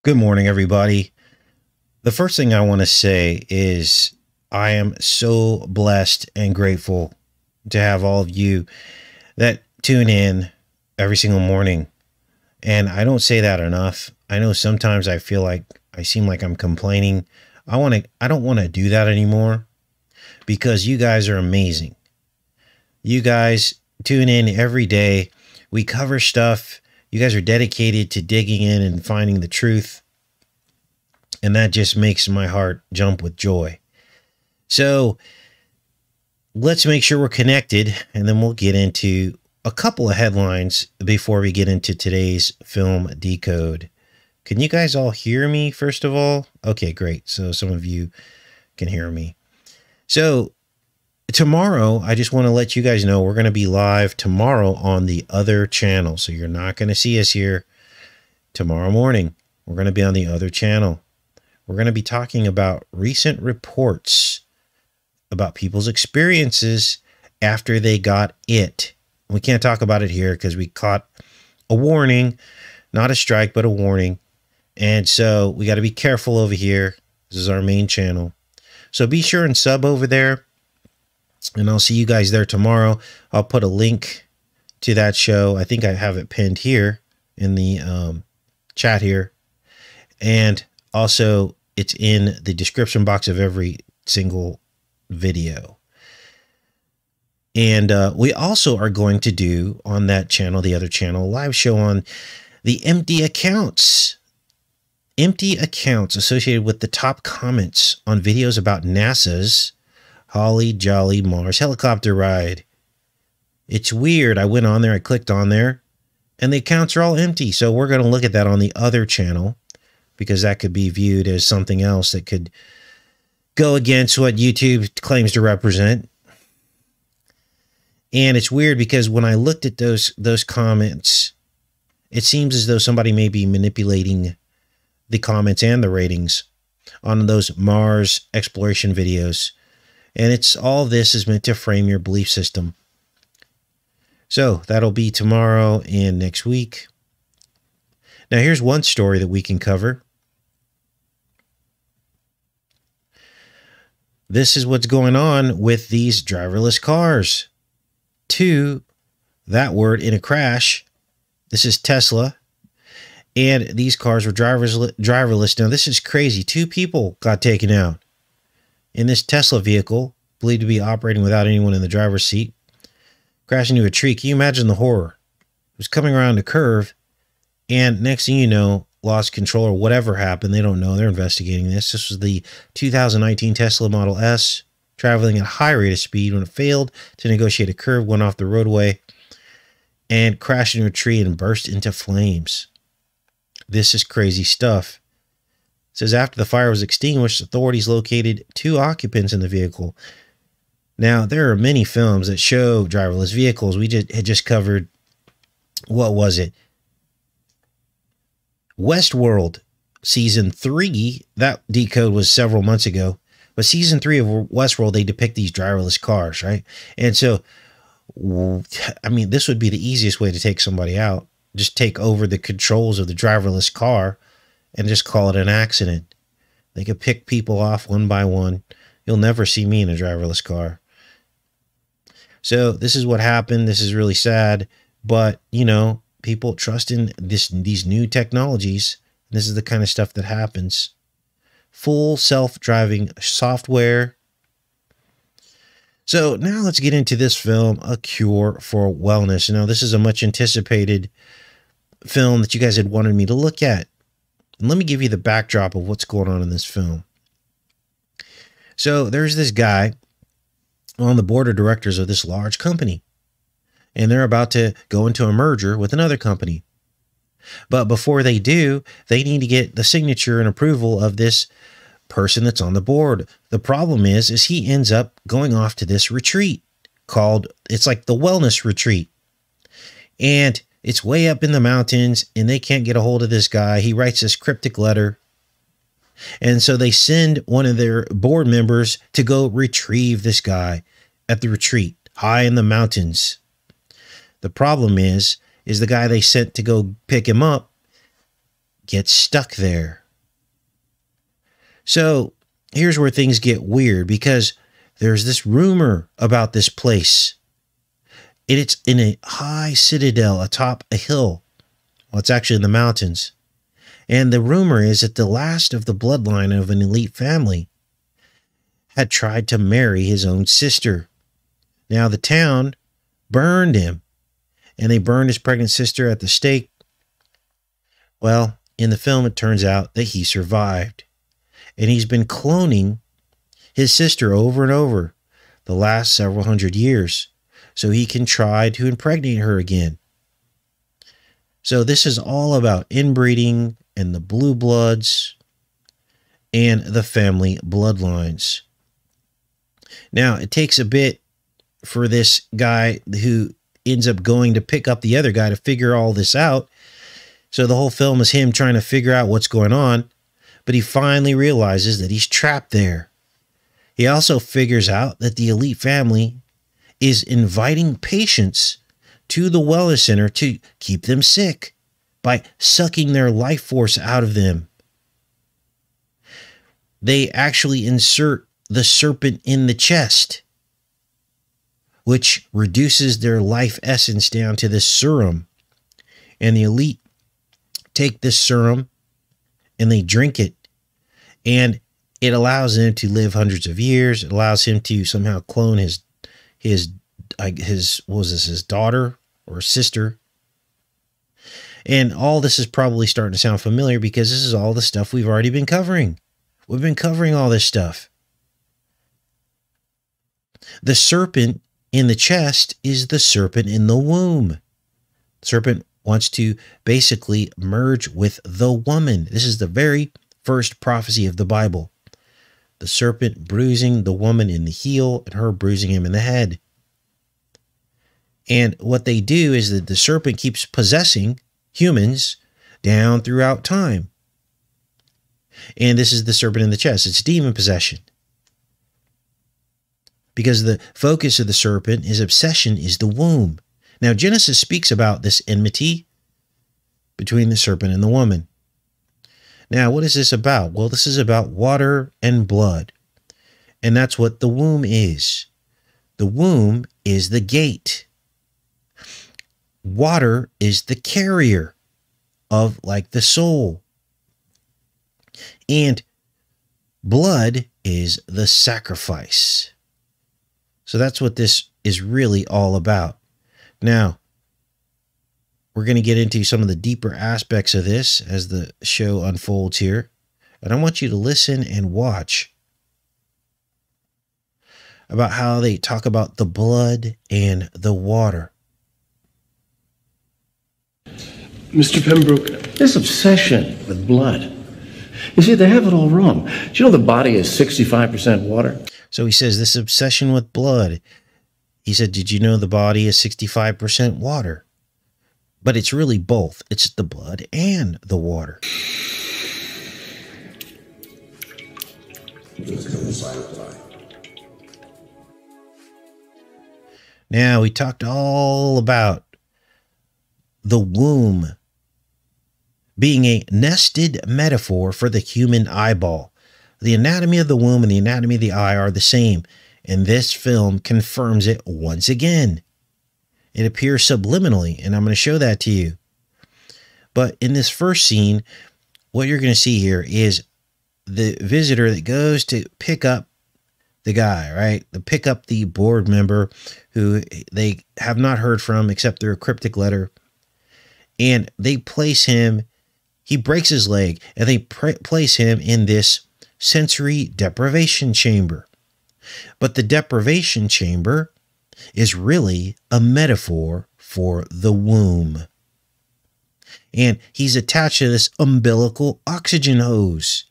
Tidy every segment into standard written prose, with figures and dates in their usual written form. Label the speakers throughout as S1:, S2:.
S1: Good morning, everybody. The first thing I want to say is I am so blessed and grateful to have all of you that tune in every single morning. And I don't say that enough. I know sometimes I feel like I seem like I'm complaining. I don't want to do that anymore because you guys are amazing. You guys tune in every day. We cover stuff. You guys are dedicated to digging in and finding the truth. And that just makes my heart jump with joy. So let's make sure we're connected, and then we'll get into a couple of headlines before we get into today's film decode. Can you guys all hear me, first of all? Okay, great. So some of you can hear me. So tomorrow, I just want to let you guys know we're going to be live tomorrow on the other channel. So you're not going to see us here tomorrow morning. We're going to be on the other channel. We're going to be talking about recent reports about people's experiences after they got it. We can't talk about it here because we caught a warning, not a strike, but a warning. And so we got to be careful over here. This is our main channel. So be sure and sub over there. And I'll see you guys there tomorrow. I'll put a link to that show. I think I have it pinned here in the chat here. And also, it's in the description box of every single video. And we also are going to do on that channel, the other channel, a live show on the empty accounts. Empty accounts associated with the top comments on videos about NASA's Holly Jolly Mars helicopter ride. It's weird. I went on there, I clicked on there, and the accounts are all empty. So we're going to look at that on the other channel, because that could be viewed as something else that could go against what YouTube claims to represent. And it's weird because when I looked at those comments, it seems as though somebody may be manipulating the comments and the ratings on those Mars exploration videos. And all this is meant to frame your belief system. So that'll be tomorrow and next week. Now here's one story that we can cover. This is what's going on with these driverless cars. To that word in a crash. This is Tesla. And these cars were driverless. Now, this is crazy. 2 people got taken out in this Tesla vehicle, believed to be operating without anyone in the driver's seat, crashed into a tree. Can you imagine the horror? It was coming around a curve, and next thing you know, lost control or whatever happened. They don't know. They're investigating this. This was the 2019 Tesla Model S traveling at a high rate of speed when it failed to negotiate a curve, went off the roadway and crashed into a tree and burst into flames. This is crazy stuff. It says after the fire was extinguished, authorities located 2 occupants in the vehicle. Now, there are many films that show driverless vehicles. We had just covered, what was it? Westworld season 3, that decode was several months ago, but season 3 of Westworld, they depict these driverless cars, right? And so, I mean, this would be the easiest way to take somebody out. Just take over the controls of the driverless car and just call it an accident. They could pick people off one by one. You'll never see me in a driverless car. So this is what happened. This is really sad, but you know, people trust in these new technologies. This is the kind of stuff that happens. Full self-driving software. So now let's get into this film, A Cure for Wellness. Now, this is a much anticipated film that you guys had wanted me to look at. And let me give you the backdrop of what's going on in this film. So there's this guy on the board of directors of this large company, and they're about to go into a merger with another company. But before they do, they need to get the signature and approval of this person that's on the board. The problem is he ends up going off to this retreat called, it's like the wellness retreat. And it's way up in the mountains, and they can't get a hold of this guy. He writes this cryptic letter. And so they send one of their board members to go retrieve this guy at the retreat, high in the mountains. The problem is the guy they sent to go pick him up gets stuck there. So here's where things get weird, because there's this rumor about this place. It's in a high citadel atop a hill. Well, it's actually in the mountains. And the rumor is that the last of the bloodline of an elite family had tried to marry his own sister. Now the town burned him, and they burned his pregnant sister at the stake. Well, in the film, it turns out that he survived, and he's been cloning his sister over and over the last several hundred years so he can try to impregnate her again. So this is all about inbreeding and the blue bloods and the family bloodlines. Now, it takes a bit for this guy who ends up going to pick up the other guy to figure all this out. So the whole film is him trying to figure out what's going on, but he finally realizes that he's trapped there. He also figures out that the elite family is inviting patients to the wellness center to keep them sick by sucking their life force out of them. They actually insert the serpent in the chest, which reduces their life essence down to this serum. And the elite take this serum and they drink it, and it allows them to live hundreds of years. It allows him to somehow clone his daughter or sister. And all this is probably starting to sound familiar because this is all the stuff we've already been covering. We've been covering all this stuff. The serpent in the chest is the serpent in the womb. The serpent wants to basically merge with the woman. This is the very first prophecy of the Bible. The serpent bruising the woman in the heel and her bruising him in the head. And what they do is that the serpent keeps possessing humans down throughout time. And this is the serpent in the chest. It's demon possession. Because the focus of the serpent, his obsession, is the womb. Now, Genesis speaks about this enmity between the serpent and the woman. Now, what is this about? Well, this is about water and blood. And that's what the womb is. The womb is the gate. Water is the carrier of, like, the soul. And blood is the sacrifice. So that's what this is really all about. Now, we're going to get into some of the deeper aspects of this as the show unfolds here. And I want you to listen and watch about how they talk about the blood and the water.
S2: Mr. Pembroke, this obsession with blood. You see, they have it all wrong. Do you know the body is 65% water?
S1: So he says this obsession with blood. He said, did you know the body is 65% water? But it's really both. It's the blood and the water. Now, we talked all about the womb being a nested metaphor for the human eyeball. The anatomy of the womb and the anatomy of the eye are the same, and this film confirms it once again. It appears subliminally, and I'm going to show that to you. But in this first scene, what you're going to see here is the visitor that goes to pick up the guy, right? To pick up the board member who they have not heard from except through a cryptic letter. And they place him, he breaks his leg, and they place him in this sensory deprivation chamber. But the deprivation chamber is really a metaphor for the womb. And he's attached to this umbilical oxygen hose,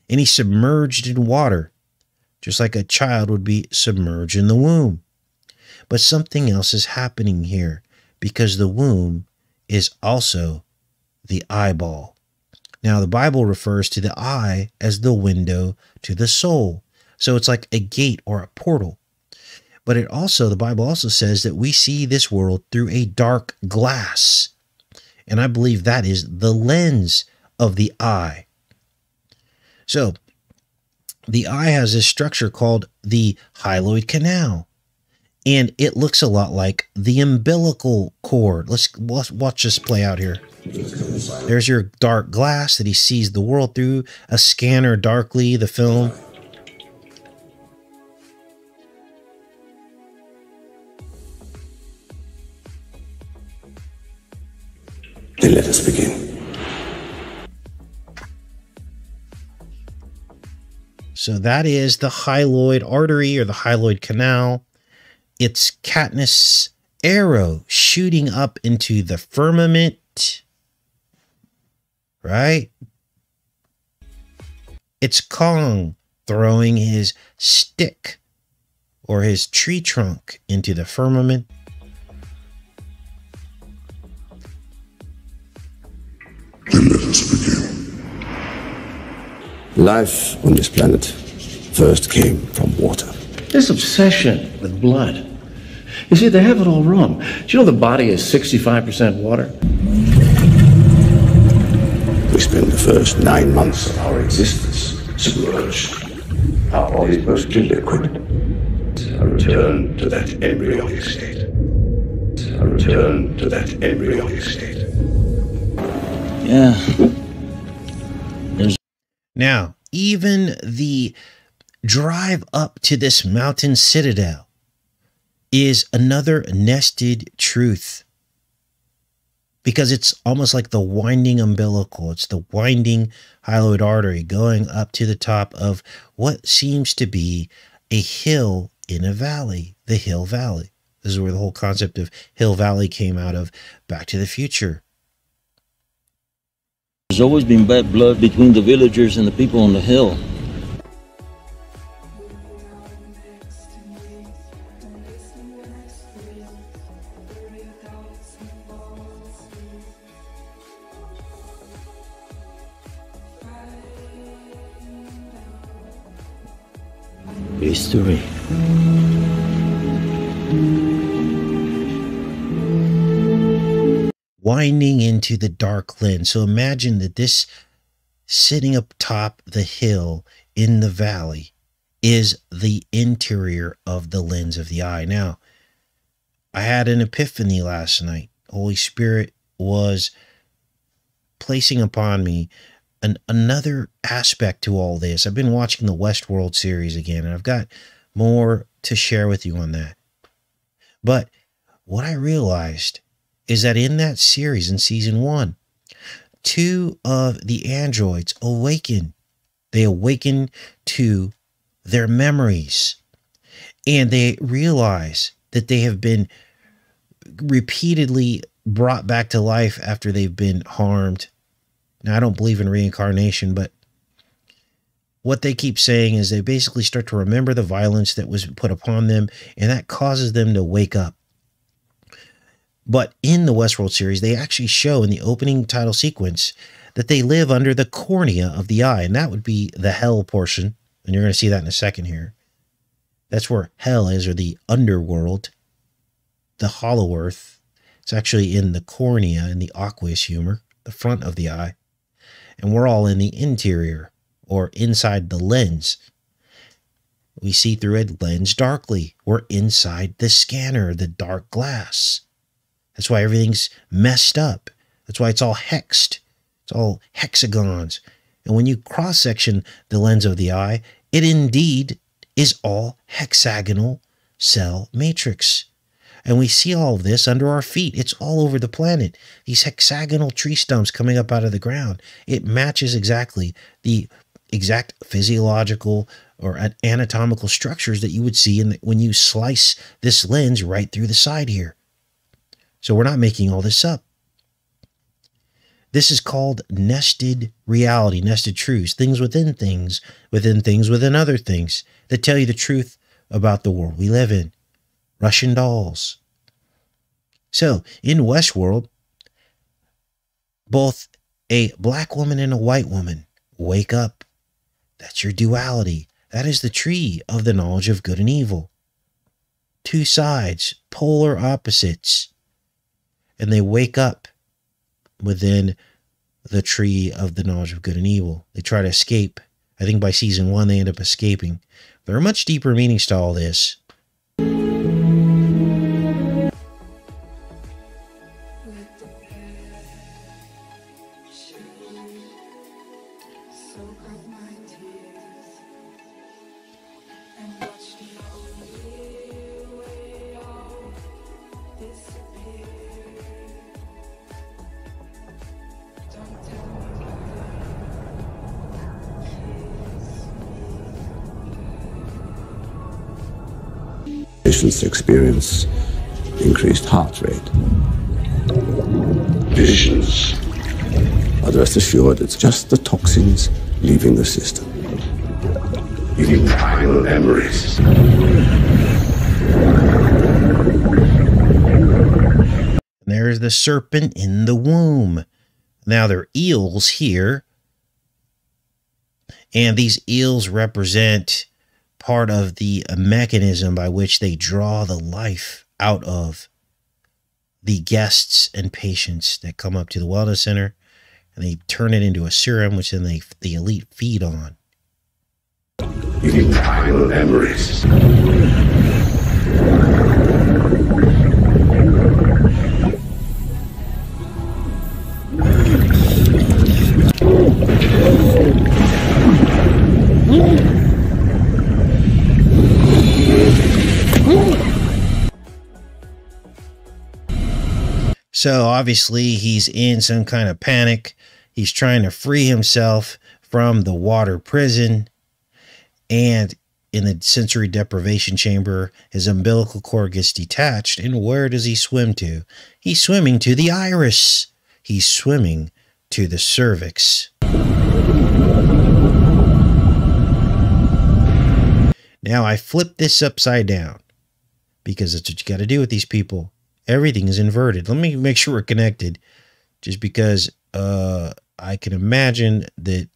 S1: and he's submerged in water, just like a child would be submerged in the womb. But something else is happening here, because the womb is also the eyeball. Now, the Bible refers to the eye as the window to the soul. So it's like a gate or a portal. But it also, the Bible also says that we see this world through a dark glass. And I believe that is the lens of the eye. So the eye has this structure called the hyaloid canal, and it looks a lot like the umbilical cord. Let's watch this play out here. There's your dark glass that he sees the world through, a scanner darkly, the film.
S3: Then let us begin.
S1: So that is the hyaloid artery or the hyaloid canal. It's Katniss' arrow shooting up into the firmament, right? It's Kong throwing his stick or his tree trunk into the firmament.
S3: Then let us begin. Life on this planet first came from water.
S2: This obsession with blood. You see, they have it all wrong. Do you know the body is 65% water?
S3: We spent the first 9 months of our existence submerged. Our bodies mostly liquid. A return to that embryonic state. A return to that embryonic state.
S4: Yeah.
S1: Now, even the drive up to this mountain citadel is another nested truth, because it's almost like the winding umbilical. It's the winding hyaloid artery going up to the top of what seems to be a hill in a valley, the Hill Valley. This is where the whole concept of Hill Valley came out of Back to the Future.
S4: There's always been bad blood between the villagers and the people on the hill. History.
S1: Winding into the dark lens. So imagine that this sitting up top the hill in the valley is the interior of the lens of the eye. Now, I had an epiphany last night. Holy Spirit was placing upon me another aspect to all this. I've been watching the Westworld series again, and I've got more to share with you on that. But what I realized is that in that series, in season 1, 2 of the androids awaken. They awaken to their memories, and they realize that they have been repeatedly brought back to life after they've been harmed. Now, I don't believe in reincarnation, but what they keep saying is they basically start to remember the violence that was put upon them, and that causes them to wake up. But in the Westworld series, they actually show in the opening title sequence that they live under the cornea of the eye, and that would be the hell portion. And you're going to see that in a second here. That's where hell is, or the underworld, the hollow earth. It's actually in the cornea, in the aqueous humor, the front of the eye. And we're all in the interior, or inside the lens. We see through a lens darkly. We're inside the scanner, the dark glass. That's why everything's messed up. That's why it's all hexed. It's all hexagons. And when you cross-section the lens of the eye, it indeed is all hexagonal cell matrix. And we see all of this under our feet. It's all over the planet. These hexagonal tree stumps coming up out of the ground. It matches exactly the exact physiological or anatomical structures that you would see when you slice this lens right through the side here. So we're not making all this up. This is called nested reality, nested truths, things within things, within other things that tell you the truth about the world we live in. Russian dolls. So in Westworld, both a black woman and a white woman wake up. That's your duality. That is the tree of the knowledge of good and evil. Two sides, polar opposites. And they wake up within the tree of the knowledge of good and evil. They try to escape. I think by season 1, they end up escaping. There are much deeper meanings to all this.
S3: Patients experience increased heart rate, visions, but rest assured it's just the toxins leaving the system. Even primal memories.
S1: There's the serpent in the womb. Now there are eels here, and these eels represent part of the mechanism by which they draw the life out of the guests and patients that come up to the wellness center, and they turn it into a serum, which then the elite feed on.
S3: Even primal memories.
S1: So obviously he's in some kind of panic. He's trying to free himself from the water prison. And in the sensory deprivation chamber, his umbilical cord gets detached. And where does he swim to? He's swimming to the iris. He's swimming to the cervix. Now I flip this upside down because that's what you got to do with these people. Everything is inverted. Let me make sure we're connected, just because I can imagine that.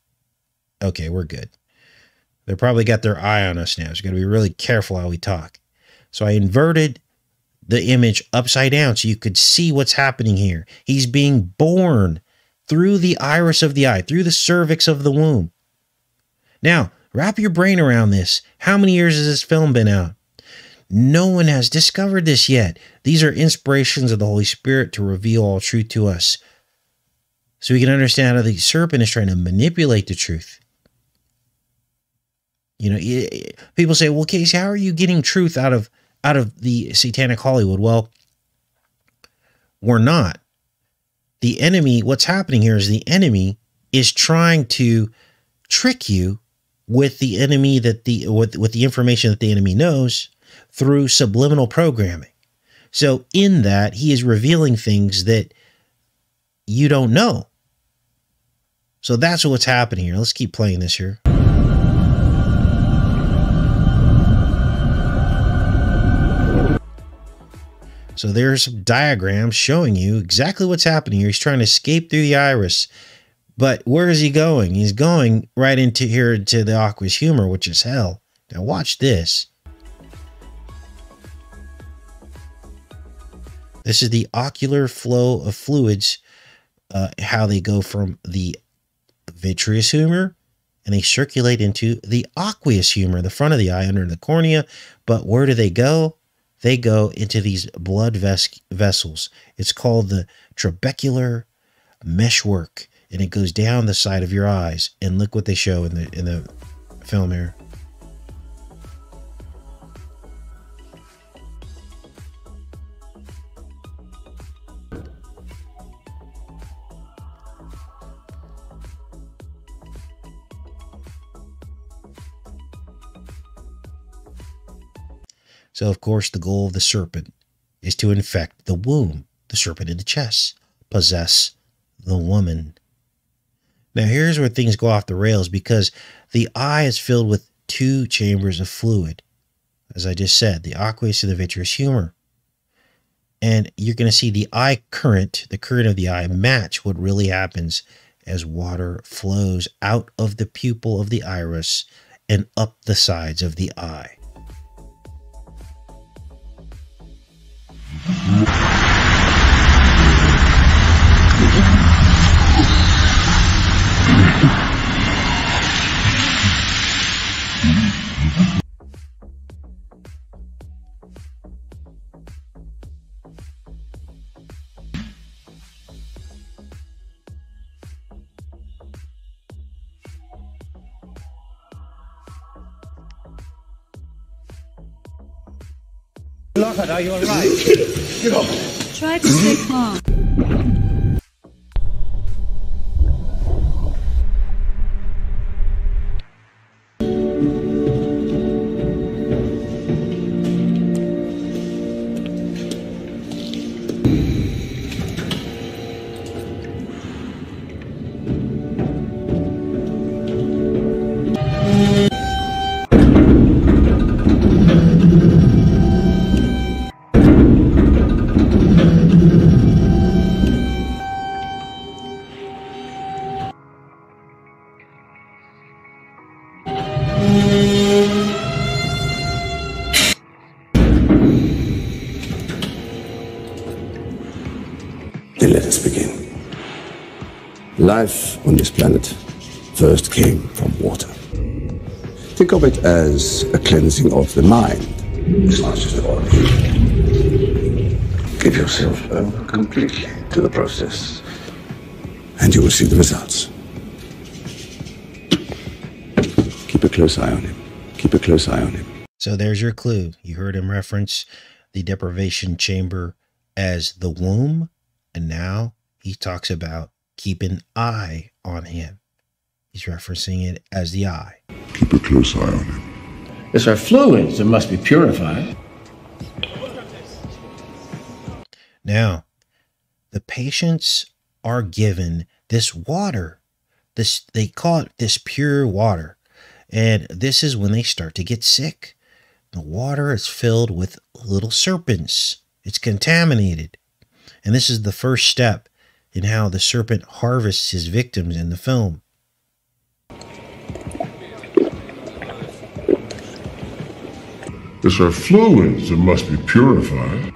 S1: Okay, we're good. They probably got their eye on us now. So got to be really careful how we talk. So I inverted the image upside down so you could see what's happening here. He's being born through the iris of the eye, through the cervix of the womb. Now, wrap your brain around this. How many years has this film been out? No one has discovered this yet. These are inspirations of the Holy Spirit to reveal all truth to us, so we can understand how the serpent is trying to manipulate the truth. You know, people say, well, Casey, how are you getting truth out of the satanic Hollywood? Well, we're not. The enemy, what's happening here is the enemy is trying to trick you with the enemy with the information that the enemy knows through subliminal programming. So in that, he is revealing things that you don't know. So that's what's happening here. Let's keep playing this here. So there's some diagrams showing you exactly what's happening here. He's trying to escape through the iris. But where is he going? He's going right into here to the aqueous humor, which is hell. Now watch this. This is the ocular flow of fluids, how they go from the vitreous humor and they circulate into the aqueous humor, the front of the eye under the cornea. But where do they go? They go into these blood vessels. It's called the trabecular meshwork, and it goes down the side of your eyes. And look what they show in the film here. So, of course, the goal of the serpent is to infect the womb, the serpent in the chest, possess the woman. Now, here's where things go off the rails, because the eye is filled with two chambers of fluid. As I just said, the aqueous and the vitreous humor. And you're going to see the eye current, the current of the eye, match what really happens as water flows out of the pupil of the iris and up the sides of the eye.
S5: Lockhart, are you all right?
S3: Get off!
S6: Try to stay calm.
S3: Then let us begin. Life on this planet first came from water. Think of it as a cleansing of the mind, as much as the body. Give yourself over completely to the process, and you will see the results. Keep a close eye on him. Keep a close eye on him.
S1: So there's your clue. You heard him reference the deprivation chamber as the womb, and now he talks about keep an eye on him. He's referencing it as the eye.
S3: Keep a close eye on him.
S2: These are fluids that must be purified.
S1: Now, the patients are given this water. They call it this pure water. And this is when they start to get sick. The water is filled with little serpents. It's contaminated. And this is the first step in how the serpent harvests his victims in the film.
S3: These are fluids that must be purified.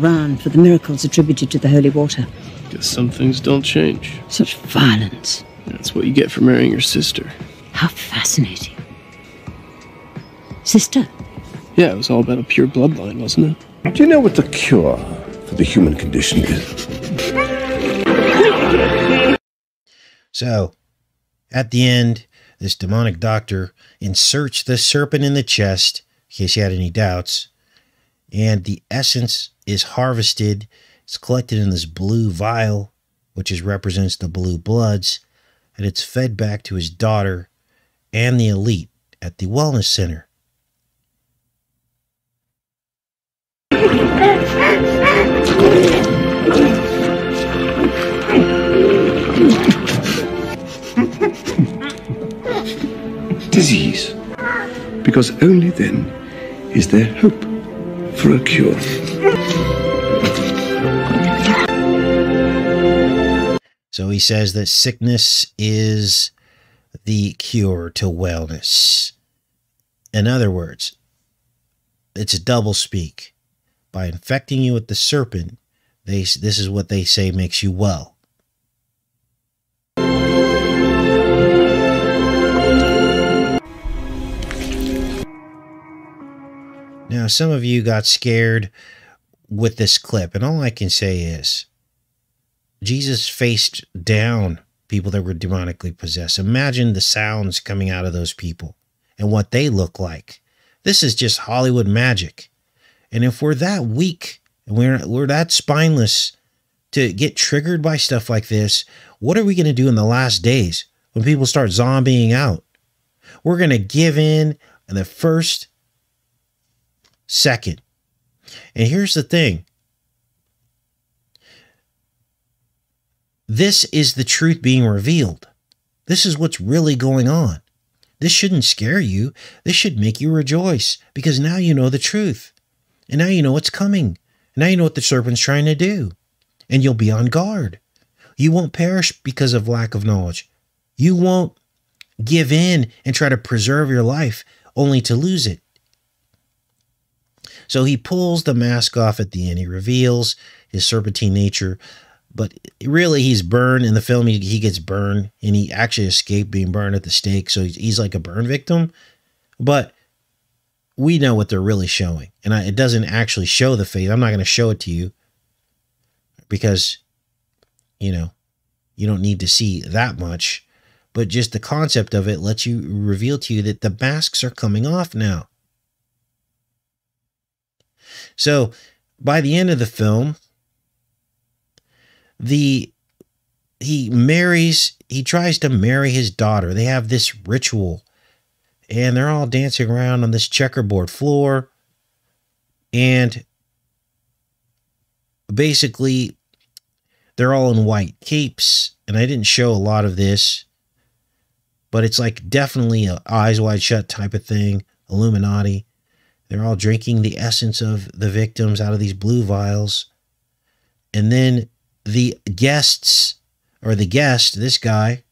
S6: Round for the miracles attributed to the holy water.
S7: Guess some things don't change.
S6: Such violence.
S7: That's what you get for marrying your sister.
S6: How fascinating. Sister?
S7: Yeah, it was all about a pure bloodline, wasn't it?
S3: Do you know what the cure for the human condition is?
S1: So, at the end, this demonic doctor inserts the serpent in the chest, in case you had any doubts, and the essence is harvested. It's collected in this blue vial, which represents the blue bloods, and it's fed back to his daughter and the elite at the wellness center.
S3: Disease. Because only then is there hope for a cure.
S1: So he says that sickness is the cure to wellness. In other words, it's a double speak. By infecting you with the serpent, this is what they say makes you well. Now, some of you got scared with this clip, and all I can say is Jesus faced down people that were demonically possessed. Imagine the sounds coming out of those people and what they look like. This is just Hollywood magic. And if we're that weak and we're that spineless to get triggered by stuff like this, what are we going to do in the last days when people start zombieing out? We're going to give in the first second. And here's the thing. This is the truth being revealed. This is what's really going on. This shouldn't scare you. This should make you rejoice, because now you know the truth. And now you know what's coming. And now you know what the serpent's trying to do. And you'll be on guard. You won't perish because of lack of knowledge. You won't give in and try to preserve your life only to lose it. So he pulls the mask off at the end. He reveals his serpentine nature. But really, he's burned. In the film, he gets burned. And he actually escaped being burned at the stake. So he's like a burn victim. But we know what they're really showing. And it doesn't actually show the face. I'm not going to show it to you. Because, you know, You don't need to see that much, but just the concept of it lets you reveal to you that the masks are coming off now. So by the end of the film, he tries to marry his daughter. They have this ritual, and they're all dancing around on this checkerboard floor, and basically they're all in white capes. And I didn't show a lot of this, but it's like definitely a eyes wide shut type of thing. Illuminati. They're all drinking the essence of the victims out of these blue vials. And then the guests, or the guest, this guy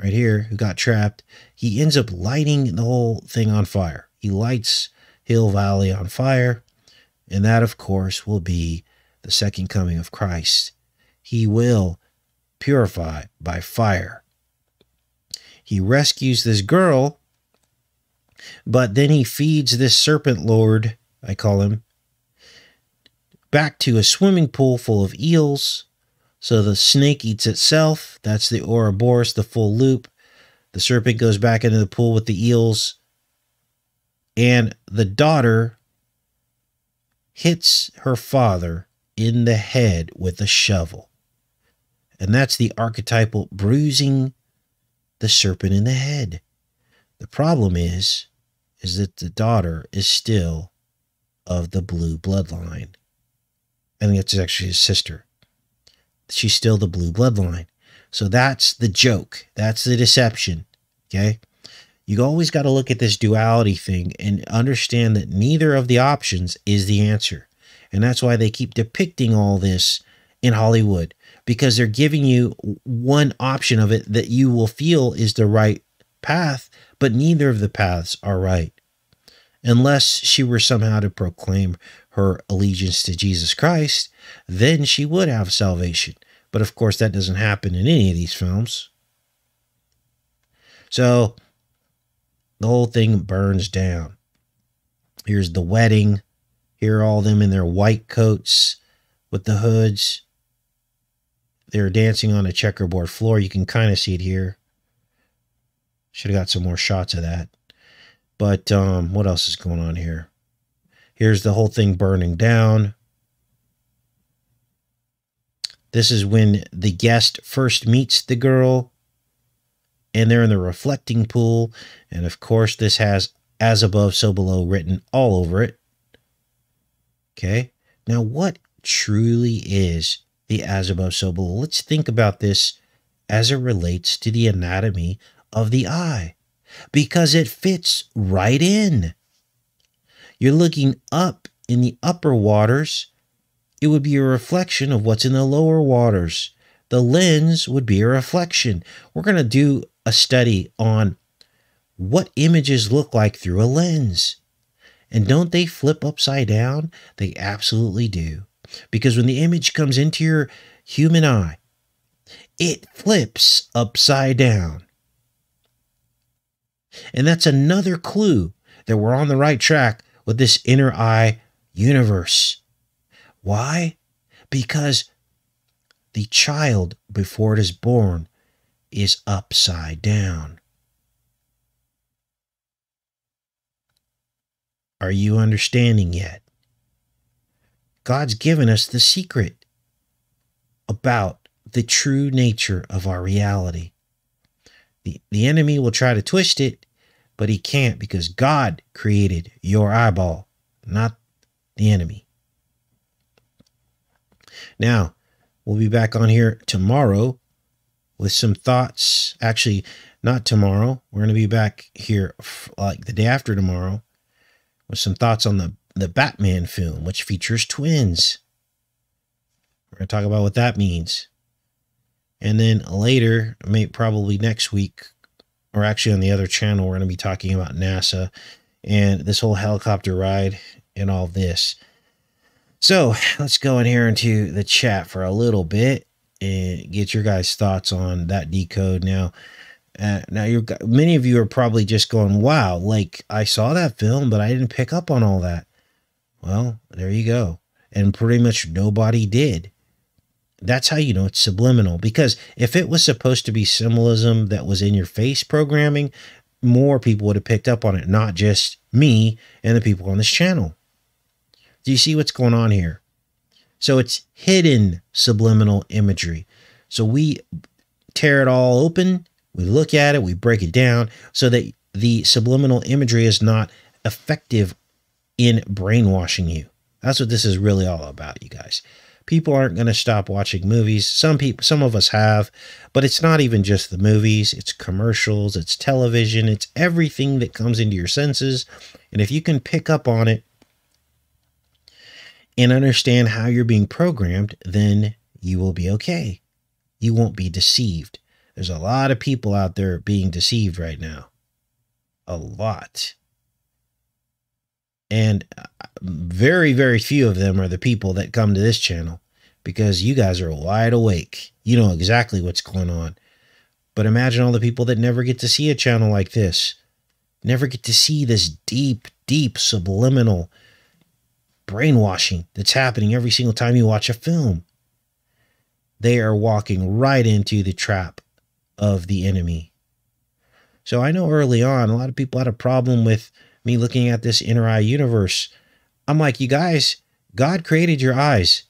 S1: right here who got trapped, he ends up lighting the whole thing on fire. He lights Hill Valley on fire. And that, of course, will be the second coming of Christ. He will purify by fire. He rescues this girl, but then he feeds this serpent lord, I call him, back to a swimming pool full of eels. So the snake eats itself. That's the Ouroboros, the full loop. The serpent goes back into the pool with the eels. And the daughter hits her father in the head with a shovel. And that's the archetypal bruising the serpent in the head. The problem is that the daughter is still of the blue bloodline. I think it's actually his sister. She's still the blue bloodline. So that's the joke. That's the deception. Okay? You always got to look at this duality thing and understand that neither of the options is the answer. And that's why they keep depicting all this in Hollywood, because they're giving you one option of it that you will feel is the right path, but neither of the paths are right. Unless she were somehow to proclaim her allegiance to Jesus Christ, then she would have salvation. But of course, that doesn't happen in any of these films. So the whole thing burns down. Here's the wedding. Here are all them in their white coats with the hoods. They're dancing on a checkerboard floor. You can kind of see it here. Should have got some more shots of that. But what else is going on here? Here's the whole thing burning down. This is when the guest first meets the girl. And they're in the reflecting pool. And of course, this has "as above, so below" written all over it. Okay. Now, what truly is the "as above, so below"? Let's think about this as it relates to the anatomy of the eye, because it fits right in. You're looking up in the upper waters. It would be a reflection of what's in the lower waters. The lens would be a reflection. We're going to do a study on what images look like through a lens. And don't they flip upside down? They absolutely do. Because when the image comes into your human eye, it flips upside down. And that's another clue that we're on the right track with this inner eye universe. Why? Because the child, before it is born, is upside down. Are you understanding yet? God's given us the secret about the true nature of our reality. The enemy will try to twist it, but he can't, because God created your eyeball, not the enemy. Now, we'll be back on here tomorrow with some thoughts. Actually, not tomorrow. We're going to be back here like the day after tomorrow with some thoughts on the Batman film, which features twins. We're going to talk about what that means. And then later, probably next week, or actually on the other channel, we're going to be talking about NASA and this whole helicopter ride and all this. So let's go in here into the chat for a little bit and get your guys' thoughts on that decode. Now many of you are probably just going, wow, like I saw that film, but I didn't pick up on all that. Well, there you go. And pretty much nobody did. That's how you know it's subliminal. Because if it was supposed to be symbolism that was in your face programming, more people would have picked up on it, not just me and the people on this channel. Do you see what's going on here? So it's hidden subliminal imagery. So we tear it all open, we look at it, we break it down so that the subliminal imagery is not effective in brainwashing you. That's what this is really all about, you guys. People aren't going to stop watching movies. Some of us have, but it's not even just the movies. It's commercials, it's television, it's everything that comes into your senses. And if you can pick up on it and understand how you're being programmed, then you will be okay. You won't be deceived. There's a lot of people out there being deceived right now. A lot. And very, very few of them are the people that come to this channel, because you guys are wide awake. You know exactly what's going on. But imagine all the people that never get to see a channel like this, never get to see this deep, deep subliminal brainwashing that's happening every single time you watch a film. They are walking right into the trap of the enemy. So I know early on, a lot of people had a problem with me looking at this inner eye universe. I'm like, you guys, God created your eyes.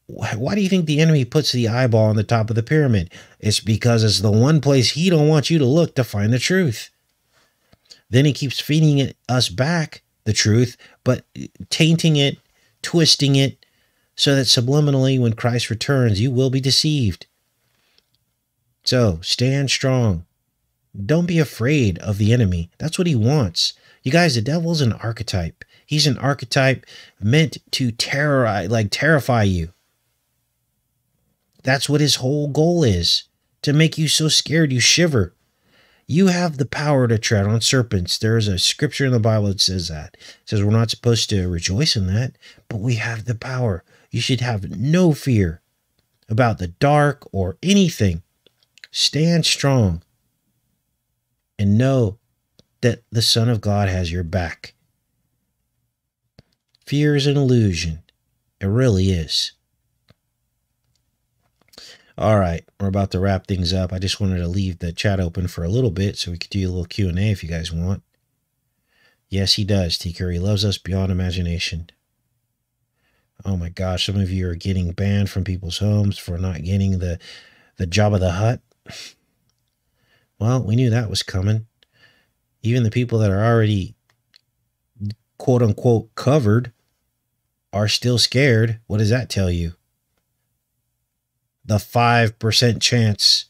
S1: Why do you think the enemy puts the eyeball on the top of the pyramid? It's because it's the one place he don't want you to look to find the truth. Then he keeps feeding us back the truth, but tainting it, twisting it, so that subliminally when Christ returns, you will be deceived. So stand strong. Don't be afraid of the enemy. That's what he wants. You guys, the devil's an archetype. He's an archetype meant to terrify you. That's what his whole goal is, to make you so scared you shiver. You have the power to tread on serpents. There is a scripture in the Bible that says that. It says we're not supposed to rejoice in that, but we have the power. You should have no fear about the dark or anything. Stand strong and know that the Son of God has your back. Fear is an illusion. It really is. All right, we're about to wrap things up. I just wanted to leave the chat open for a little bit so we could do a little Q&A if you guys want. Yes, he does, T. Curry. He loves us beyond imagination. Oh my gosh, some of you are getting banned from people's homes for not getting the Jabba the Hutt. Well, we knew that was coming. Even the people that are already quote-unquote covered are still scared. What does that tell you? The 5% chance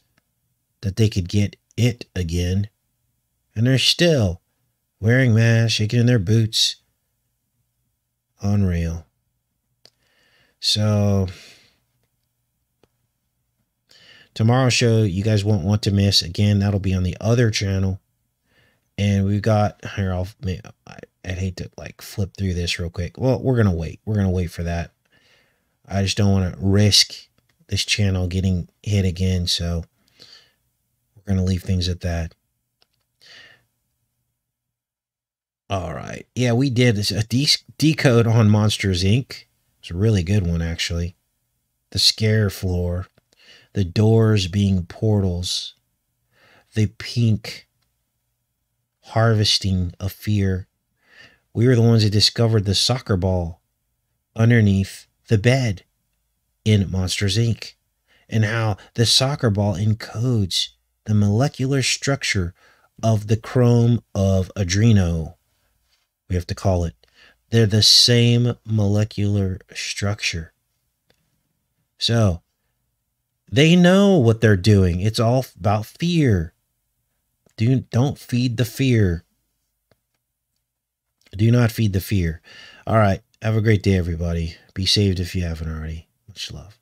S1: that they could get it again. And they're still wearing masks, shaking in their boots. Unreal. So tomorrow's show, you guys won't want to miss. Again, that'll be on the other channel. And we've got here, I'd hate to like flip through this real quick. Well, we're going to wait. We're going to wait for that. I just don't want to risk this channel getting hit again. So we're going to leave things at that. All right. Yeah, we did a decode on Monsters, Inc. It's a really good one, actually. The scare floor, the doors being portals, the pink harvesting of fear. We were the ones that discovered the soccer ball underneath the bed in Monsters, Inc. And how the soccer ball encodes the molecular structure of the chrome of adreno, we have to call it. They're the same molecular structure. So they know what they're doing. It's all about fear. Don't feed the fear. Do not feed the fear. All right. Have a great day, everybody. Be saved if you haven't already. Much love.